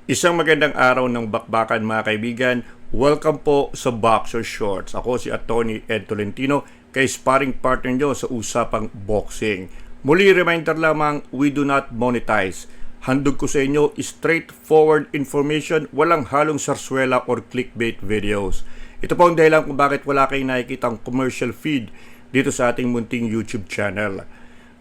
Isang magandang araw ng bakbakan mga kaibigan. Welcome po sa Boxer Shorts. Ako si Atty. Ed Tolentino, kay sparring partner nyo sa usapang boxing. Muli reminder lamang, we do not monetize. Handog ko sa inyo straightforward information, walang halong sarswela or clickbait videos. Ito po ang dahilan kung bakit wala kayong nakikitang commercial feed dito sa ating munting YouTube channel.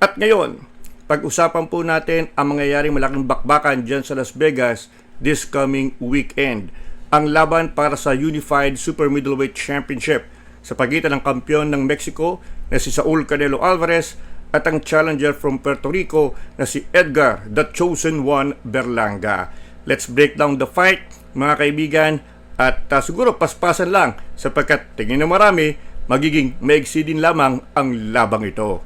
At ngayon, pag-usapan po natin ang mangyayaring malaking bakbakan dyan sa Las Vegas this coming weekend. Ang laban para sa Unified Super Middleweight Championship sa pagitan ng kampiyon ng Mexico na si Saul Canelo Alvarez at ang challenger from Puerto Rico na si Edgar The Chosen One Berlanga. Let's break down the fight mga kaibigan at siguro paspasan lang sapagkat tingin na marami magiging maigsi din lamang ang labang ito.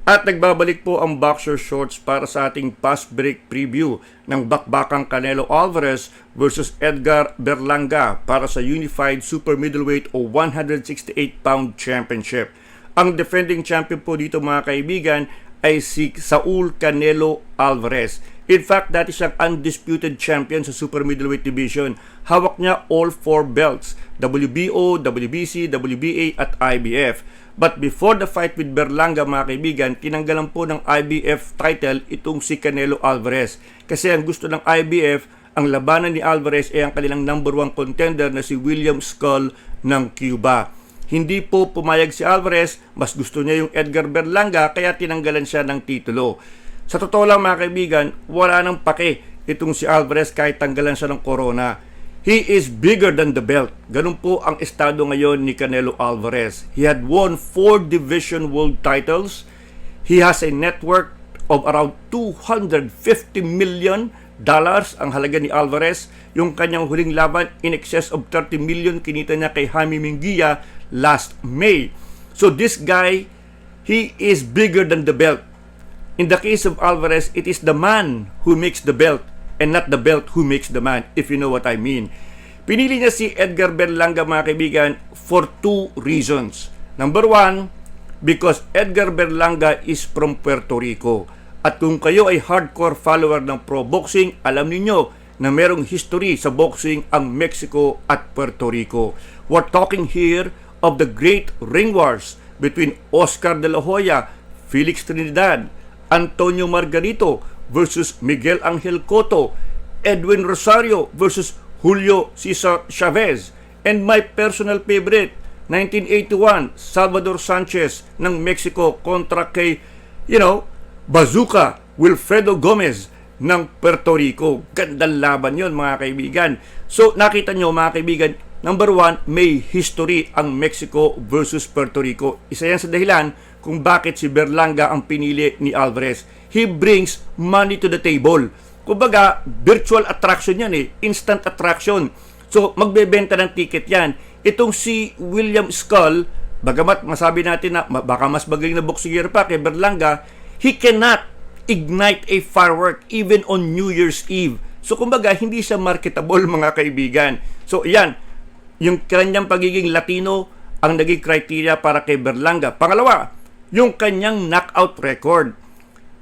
At nagbabalik po ang Boxer Shorts para sa ating fast break preview ng bakbakang Canelo Alvarez versus Edgar Berlanga para sa Unified Super Middleweight o 168-pound Championship. Ang defending champion po dito mga kaibigan ay si Saul Canelo Alvarez. In fact, dati siyang undisputed champion sa Super Middleweight Division. Hawak niya all 4 belts, WBO, WBC, WBA at IBF. But before the fight with Berlanga mga kaibigan, tinanggalan po ng IBF title itong si Canelo Alvarez. Kasi ang gusto ng IBF, ang labanan ni Alvarez ay ang kanilang number 1 contender na si William Skull ng Cuba. Hindi po pumayag si Alvarez, mas gusto niya yung Edgar Berlanga kaya tinanggalan siya ng titulo. Sa totoo lang mga kaibigan, wala nang pake itong si Alvarez kahit tanggalan siya ng corona. He is bigger than the belt. Ganun po ang estado ngayon ni Canelo Alvarez. He had won 4 division world titles. He has a net worth of around $250 million ang halaga ni Alvarez. Yung kanyang huling laban, in excess of 30 million kinita niya kay Jaime Munguia last May. So this guy, he is bigger than the belt. In the case of Alvarez, it is the man who makes the belt and not the belt who makes the man, if you know what I mean. Pinili niya si Edgar Berlanga mga kaibigan for 2 reasons. Number 1, because Edgar Berlanga is from Puerto Rico. At kung kayo ay hardcore follower ng pro boxing, alam niyo na merong history sa boxing ang Mexico at Puerto Rico. We're talking here of the great ring wars between Oscar de la Hoya, Felix Trinidad, Antonio Margarito versus Miguel Angel Cotto, Edwin Rosario versus Julio Cesar Chavez, and my personal favorite, 1981, Salvador Sanchez ng Mexico kontra kay, Bazooka Wilfredo Gomez ng Puerto Rico. Gandang laban yon mga kaibigan. So nakita nyo mga kaibigan, number 1, may history ang Mexico versus Puerto Rico. Isa yan sa dahilan kung bakit si Berlanga ang pinili ni Alvarez. He brings money to the table. Kumbaga, virtual attraction yan instant attraction. So, magbebenta ng ticket yan. Itong si William Skull, bagamat masabi natin na baka mas magaling na boxer pa kay Berlanga, he cannot ignite a firework even on New Year's Eve. So, kumbaga, hindi siya marketable mga kaibigan. So, yan, yung kanyang pagiging Latino ang naging criteria para kay Berlanga. Pangalawa, yung kanyang knockout record.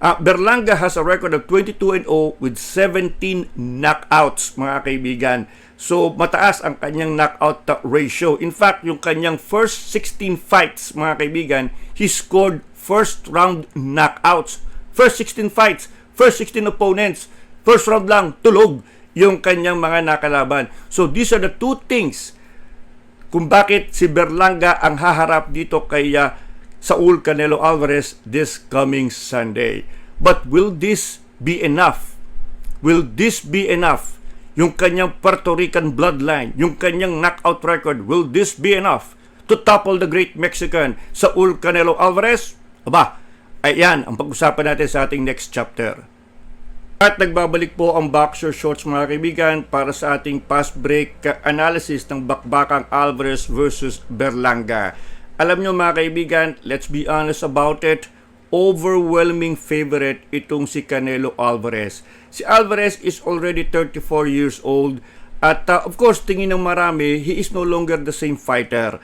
Berlanga has a record of 22-0 with 17 knockouts mga kaibigan. So mataas ang kanyang knockout ratio. In fact, yung kanyang first 16 fights mga kaibigan, he scored first round knockouts. First 16 fights, first 16 opponents, first round lang, tulog yung kanyang mga nakalaban. So these are the 2 things kung bakit si Berlanga ang haharap dito kay Saul Canelo Alvarez this coming Sunday. But will this be enough? Will this be enough? Yung kanyang Puerto Rican bloodline, yung kanyang knockout record, will this be enough to topple the great Mexican Saul Canelo Alvarez? Aba, ayan ang pag-usapan natin sa ating next chapter. At nagbabalik po ang Boxer Shorts mga kaibigan para sa ating fast break analysis ng bakbakang Alvarez versus Berlanga. Alam nyo mga kaibigan, let's be honest about it, overwhelming favorite itong si Canelo Alvarez. Si Alvarez is already 34 years old at of course tingin ng marami, he is no longer the same fighter.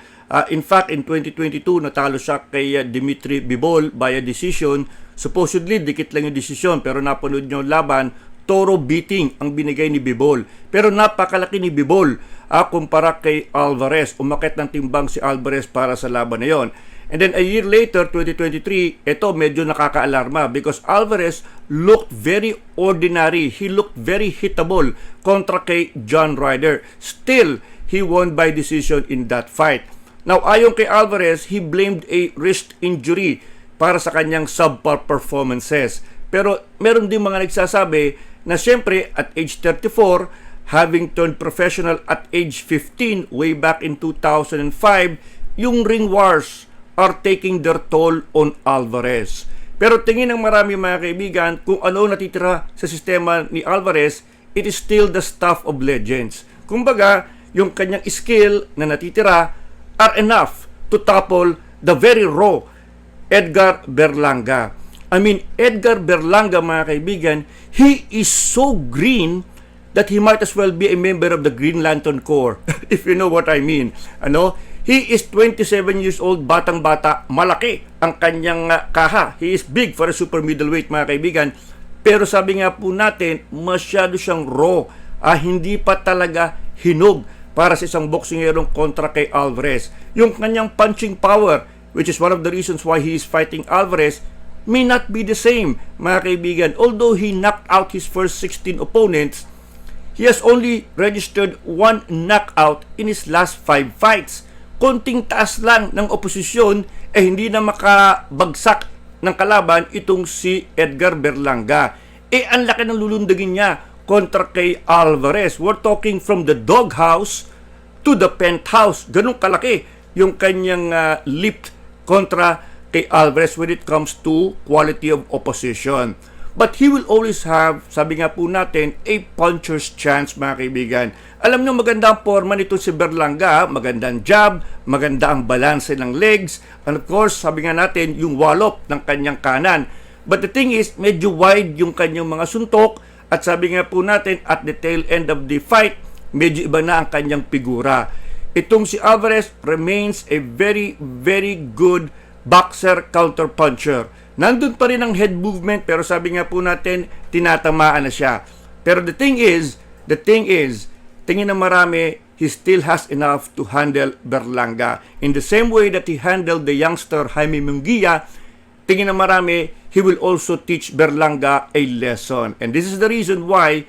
In fact, in 2022, natalo siya kay Dimitri Bivol via decision. Supposedly, dikit lang yung desisyon pero napanood nyo laban, Toro beating ang binigay ni Bivol. Pero napakalaki ni Bivol kumpara kay Alvarez. Umakit ng timbang si Alvarez para sa laban na yon. And then a year later, 2023, ito medyo nakakaalarma because Alvarez looked very ordinary. He looked very hittable kontra kay John Ryder. Still, he won by decision in that fight. Now, ayon kay Alvarez, he blamed a wrist injury para sa kanyang subpar performances. Pero meron din mga nagsasabi na siyempre at age 34, having turned professional at age 15 way back in 2005, yung ring wars are taking their toll on Alvarez. Pero tingin ng marami mga kaibigan, kung ano natitira sa sistema ni Alvarez, it is still the stuff of legends. Kumbaga, yung kanyang skill na natitira are enough to topple the very raw Edgar Berlanga. I mean, Edgar Berlanga, mga kaibigan, he is so green that he might as well be a member of the Green Lantern Corps, if you know what I mean. He is 27 years old, batang-bata, malaki ang kanyang kaha. He is big for a super middleweight, mga kaibigan. Pero sabi nga po natin, masyado siyang raw. Hindi pa talaga hinog para sa isang boksingerong kontra kay Alvarez. Yung kanyang punching power, which is one of the reasons why he is fighting Alvarez, may not be the same, mga kaibigan. Although he knocked out his first 16 opponents, he has only registered 1 knockout in his last 5 fights. Konting taas lang ng oposisyon, hindi na makabagsak ng kalaban itong si Edgar Berlanga. Ang laki ng lulundagin niya kontra kay Alvarez. We're talking from the doghouse to the penthouse. Ganun kalaki yung kanyang leap kontra kay Alvarez when it comes to quality of opposition. But he will always have, sabi nga po natin, a puncher's chance, mga kaibigan. Alam nyo, maganda ang forma nito si Berlanga, maganda ang jab, maganda ang balanse ng legs, and of course, sabi nga natin, yung wallop ng kanyang kanan. But the thing is, medyo wide yung kanyang mga suntok, at sabi nga po natin, at the tail end of the fight, medyo iba na ang kanyang figura. Itong si Alvarez remains a very, very good boxer counter-puncher. Nandun pa rin ang head movement, pero sabi nga po natin, tinatamaan na siya. Pero the thing is, tingin na marami, he still has enough to handle Berlanga. In the same way that he handled the youngster Jaime Munguia, tingin na marami, he will also teach Berlanga a lesson. And this is the reason why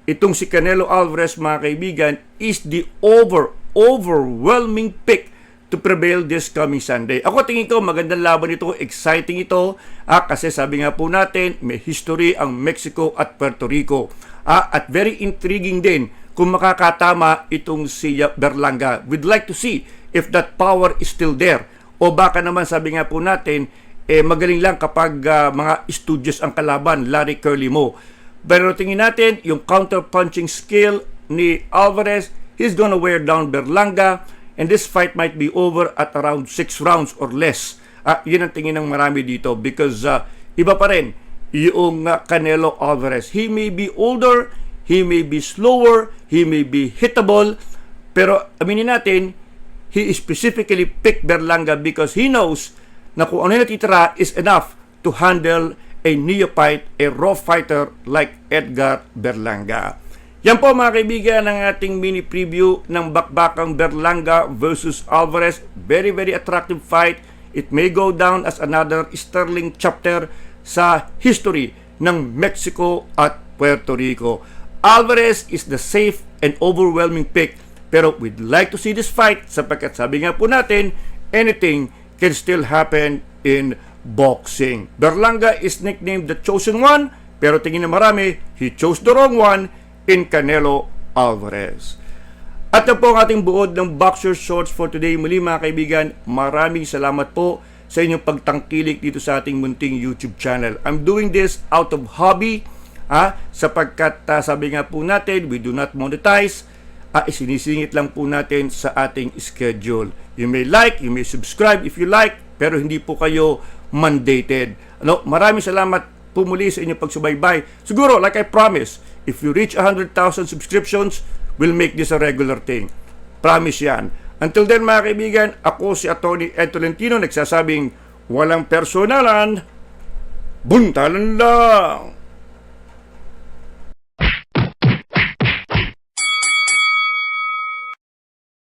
itong si Canelo Alvarez, mga kaibigan, is the overwhelming pick to prevail this coming Sunday. Ako tingin ko magandang laban ito, exciting ito, kasi sabi nga po natin, may history ang Mexico at Puerto Rico. At very intriguing din kung makakatama itong si Berlanga. We'd like to see if that power is still there. O baka naman sabi nga po natin, magaling lang kapag mga studios ang kalaban, Larry Curly Mo. Pero tingin natin, yung counter-punching skill ni Alvarez, he's gonna wear down Berlanga, and this fight might be over at around 6 rounds or less. Yun ang tingin ng marami dito because iba pa rin yung Canelo Alvarez. He may be older, he may be slower, he may be hittable, pero aminin natin, he specifically picked Berlanga because he knows na kung ano yung natitira is enough to handle a neophyte, a raw fighter like Edgar Berlanga. Yan po mga kaibigan ang ating mini preview ng bakbakang Berlanga versus Alvarez. Very, very attractive fight. It may go down as another sterling chapter sa history ng Mexico at Puerto Rico. Alvarez is the safe and overwhelming pick. Pero we'd like to see this fight sapagkat sabi nga po natin, anything can still happen in boxing. Berlanga is nicknamed the chosen one, pero tingin na marami, he chose the wrong one in Canelo Alvarez. At na po ang ating buod ng Boxer Shorts for today. Muli mga kaibigan, maraming salamat po sa inyong pagtangkilik dito sa ating munting YouTube channel. I'm doing this out of hobby, sapagkat sabi nga po natin, we do not monetize. Isinisingit lang po natin sa ating schedule. You may like, you may subscribe if you like, pero hindi po kayo mandated. Maraming salamat po muli sa inyong pagsubaybay. Siguro, like I promised, if you reach 100,000 subscriptions, we'll make this a regular thing. Promise yan. Until then mga kaibigan, ako si Atty. Ed Tolentino nagsasabing walang personalan, buntalan lang.